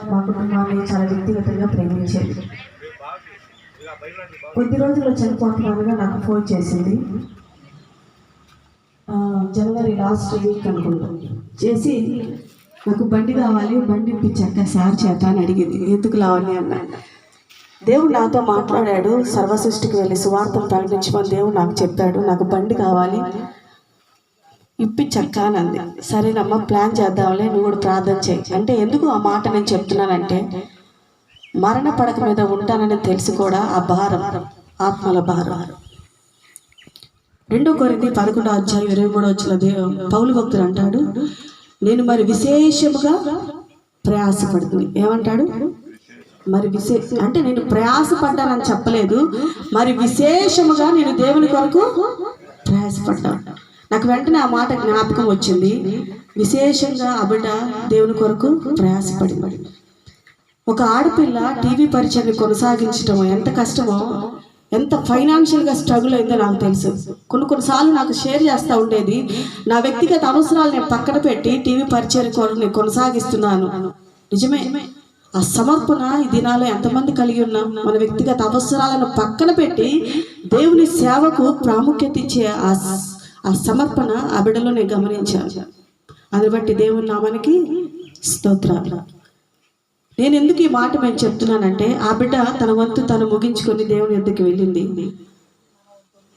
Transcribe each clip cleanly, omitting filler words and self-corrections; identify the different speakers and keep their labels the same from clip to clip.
Speaker 1: మా కుటుంబాన్ని చాలా వ్యక్తిగతంగా ప్రేమించేది. కొద్ది రోజుల్లో చనిపోతున్నానుగా నాకు ఫోన్ చేసింది. జనవరి లాస్ట్ వీక్ అనుకుంటుంది. చేసి నాకు బండి కావాలి, బండి ఇప్పించాక సార్ చేత అని అడిగింది. ఎందుకు లావని అన్నా. దేవుడు నాతో మాట్లాడాడు, సర్వసృష్టికి వెళ్ళి సువార్తను ప్రకటించమని దేవుడు నాకు చెప్పాడు. నాకు బండి కావాలి ఇప్పించక్క అని అంది. సరేనమ్మా ప్లాన్ చేద్దాంలే, నువ్వు కూడా ప్రార్థన చేయి అంటే. ఎందుకు ఆ మాట నేను చెప్తున్నానంటే, మరణ పడక మీద ఉంటానని తెలిసి కూడా ఆ భారం, ఆత్మల భారం. 2 కొరింథీ 11:23 పౌలు భక్తుడు అంటాడు, నేను మరి విశేషముగా ప్రయాసపడుతుంది. ఏమంటాడు? మరి అంటే నేను ప్రయాసపడ్డానని చెప్పలేదు, మరి విశేషముగా నేను దేవుని కొరకు ప్రయాసపడ్డాను. నాకు వెంటనే ఆ మాట జ్ఞాపకం వచ్చింది. విశేషంగా ఆ బిడ్డ దేవుని కొరకు ప్రయాసపడింది. ఒక ఆడపిల్ల టీవీ పరిచయం కొనసాగించడం ఎంత కష్టమో, ఎంత ఫైనాన్షియల్గా స్ట్రగుల్ అయిందో నాకు తెలుసు. కొన్నిసార్లు నాకు షేర్ చేస్తూ ఉండేది. నా వ్యక్తిగత అవసరాలు నేను పక్కన పెట్టి టీవీ పరిచయం నేను కొనసాగిస్తున్నాను. నిజమే, ఆ సమర్పణ ఈ దినాల్లో ఎంతమంది కలిగి ఉన్నాం? మన వ్యక్తిగత అవసరాలను పక్కన పెట్టి దేవుని సేవకు ప్రాముఖ్యత ఇచ్చే ఆ సమర్పణ ఆ బిడ్డలో నేను గమనించాను. అది బట్టి దేవుని నామానికి స్తోత్రాలు. నేను ఎందుకు ఈ మాట నేను చెప్తున్నానంటే, ఆ బిడ్డ తన వంతు తను ముగించుకొని దేవుని ఎద్దుకు వెళ్ళింది.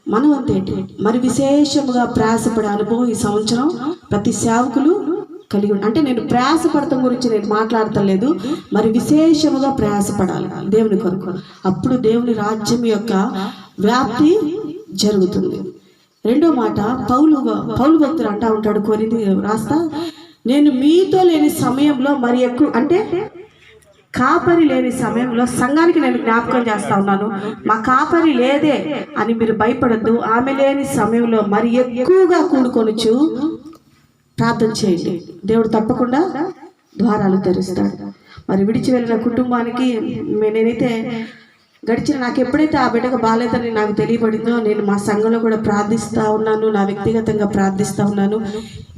Speaker 1: మన వంతు ఏంటి? మరి విశేషముగా ప్రయాసపడే అనుభవం ఈ సంవత్సరం ప్రతి సేవకులు కలిగి అంటే నేను ప్రయాసపడటం గురించి నేను మాట్లాడతలేదు. మరి విశేషముగా ప్రయాసపడాలి దేవుని కొరకు. అప్పుడు దేవుని రాజ్యం యొక్క వ్యాప్తి జరుగుతుంది. 2వ మాట, పౌలు భక్తుడు అంటా ఉంటాడు కొరింథీ రాస్తా, నేను మీతో లేని సమయంలో మరి ఎక్కువ అంటే కాపరి లేని సమయంలో సంఘానికి నేను జ్ఞాపకం చేస్తా ఉన్నాను. మా కాపరి లేదే అని మీరు భయపడద్దు. ఆమె లేని సమయంలో మరి ఎక్కువగా కూడుకొనుచు ప్రార్థన చేయండి. దేవుడు తప్పకుండా ద్వారాలు తెరుస్తాడు. మరి విడిచి వెళ్ళిన కుటుంబానికి నేనైతే నాకు ఎప్పుడైతే ఆ బిడ్డకు బాలేదని నాకు తెలియబడిందో, నేను మా సంఘంలో కూడా ప్రార్థిస్తూ ఉన్నాను, నా వ్యక్తిగతంగా ప్రార్థిస్తూ ఉన్నాను.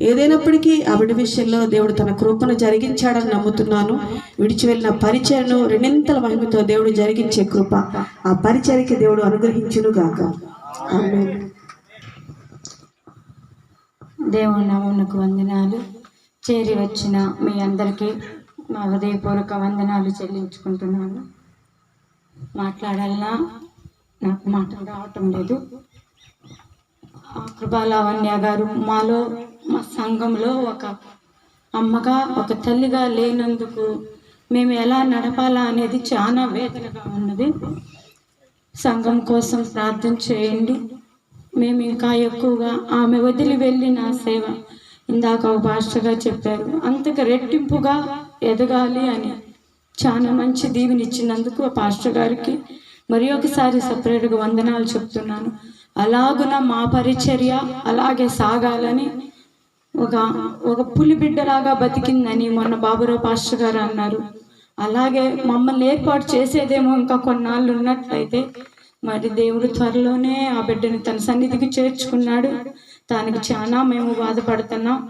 Speaker 1: ఏదైనప్పటికీ ఆ బిడ్డ విషయంలో దేవుడు తన కృపను జరిగించాడని నమ్ముతున్నాను. విడిచి వెళ్ళిన పరిచయను 2 మహిమతో దేవుడు జరిగించే కృప ఆ పరిచయకి దేవుడు అనుగ్రహించును గాక. ఆమేన్.
Speaker 2: దేవుని నామమునకు వందనాలు. చేరి వచ్చిన మీ అందరికీ నా హృదయపూర్వక వందనాలు చెల్లించుకుంటున్నాను. మాట్లాడాలన్నా నాకు మాటలు రావటం లేదు. కృపాలావణ్య గారు మా సంఘంలో ఒక అమ్మగా, ఒక తల్లిగా లేనందుకు మేము ఎలా నడపాలా అనేది చాలా వేదనగా ఉన్నది. సంఘం కోసం ప్రార్థన చేయండి. మేము ఇంకా ఎక్కువగా ఆమె వదిలి వెళ్ళిన సేవ, ఇందాక ఒక పాస్టర్గా చెప్పారు, అంతకు రెట్టింపుగా ఎదగాలి అని చాలా మంచి దీవెనిచ్చినందుకు ఆ పాస్టర్ గారికి మరి ఒకసారి సపరేట్గా వందనాలు చెప్తున్నాను. అలాగున మా పరిచర్య అలాగే సాగాలని, ఒక పులి బిడ్డలాగా బతికిందని మొన్న బాబురావు పాస్టర్ గారు అన్నారు. అలాగే మమ్మల్ని ఏర్పాటు చేసేదేమో ఇంకా కొన్నాళ్ళు ఉన్నట్లయితే, మరి దేవుడు త్వరలోనే ఆ బిడ్డని తన సన్నిధికి చేర్చుకున్నాడు. దానికి చాలా మేము బాధపడుతున్నాం.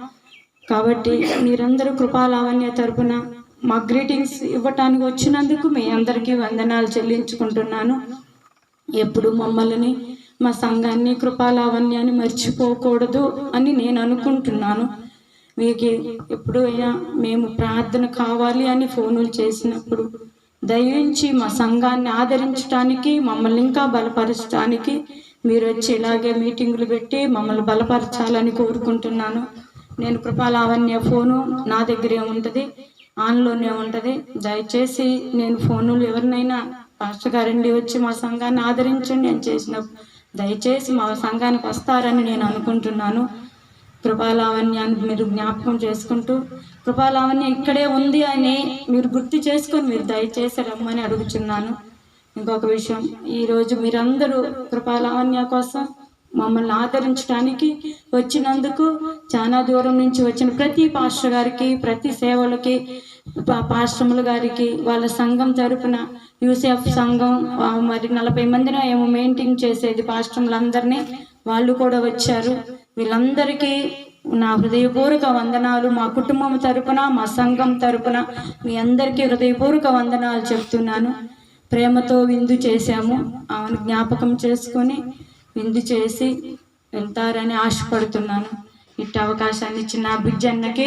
Speaker 2: కాబట్టి మీరందరూ కృపాలావణ్య తరపున మా గ్రీటింగ్స్ ఇవ్వటానికి వచ్చినందుకు మీ అందరికీ వందనాలు చెల్లించుకుంటున్నాను. ఎప్పుడు మమ్మల్ని, మా సంఘాన్ని, కృపాలావణ్యాన్ని మర్చిపోకూడదు అని నేను అనుకుంటున్నాను. మీకు ఎప్పుడైనా మేము ప్రార్థన కావాలి అని ఫోనులు చేసినప్పుడు దయించి మా సంఘాన్ని ఆదరించడానికి, మమ్మల్ని ఇంకా బలపరచడానికి మీరు వచ్చి ఇలాగే మీటింగులు పెట్టి మమ్మల్ని బలపరచాలని కోరుకుంటున్నాను. నేను కృపాలావణ్య ఫోను నా దగ్గరే ఉంటుంది, ఆన్లోనే ఉంటుంది. దయచేసి నేను ఫోనులు ఎవరినైనా పాస్టర్ గారండి వచ్చి మా సంఘాన్ని ఆదరించండి నేను చేసిన దయచేసి మా సంఘానికి వస్తారని నేను అనుకుంటున్నాను. కృపాలావణ్యాన్ని మీరు జ్ఞాపకం చేసుకుంటూ కృపాలావణ్య ఇక్కడే ఉంది అని మీరు గుర్తు చేసుకొని మీరు దయచేసి రమ్మని అడుగుచున్నాను. ఇంకొక విషయం, ఈరోజు మీరందరూ కృపాలావణ్య కోసం మమ్మల్ని ఆదరించడానికి వచ్చినందుకు చాలా దూరం నుంచి వచ్చిన ప్రతి పాస్టర్ గారికి, ప్రతి సేవలకి, పాస్టర్ల గారికి, వాళ్ళ సంఘం తరపున యూసెఫ్ సంఘం మరి 40 మందిని ఏమో మెయింటైన్ చేసేది పాస్టర్లందరినీ, వాళ్ళు కూడా వచ్చారు. వీళ్ళందరికీ నా హృదయపూర్వక వందనాలు. మా కుటుంబం తరపున, మా సంఘం తరపున మీ అందరికీ హృదయపూర్వక వందనాలు చెప్తున్నాను. ప్రేమతో విందు చేశాము, ఆమెను జ్ఞాపకం చేసుకొని విందు చేసి వెళ్తారని ఆశపడుతున్నాను. ఇట్టి అవకాశాన్ని ఇచ్చిన నా బిడ్జన్నకి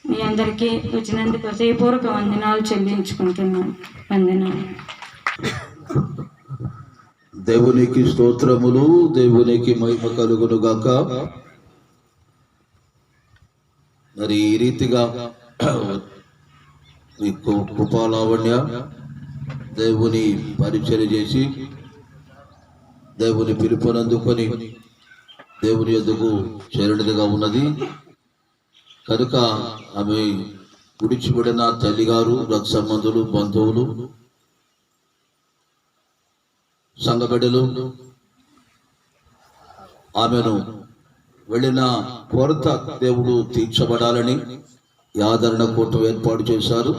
Speaker 2: మీ అందరికీ వచ్చినందుకు హృదయపూర్వక వందనాలు చెల్లించుకుంటున్నాను. వందనాలు.
Speaker 3: దేవునికి స్తోత్రములు, దేవునికి మహిమ కలుగును గాక. మరి ఈ రీతిగా కృపాలావణ్య దేవుని పరిచర్య చేసి దేవుని పిలుపునందుకొని దేవుని యొద్దకు చేరినదిగా ఉన్నది కనుక ఆమె విడిచిబడిన తల్లిగారు, రక్త సంబంధులు, బంధువులు, సంఘబిడ్డలు ఆమెను వెళ్ళిన కొరత దేవుడు తీర్చబడాలని ఆదరణ కూటమి ఏర్పాటు చేశారు.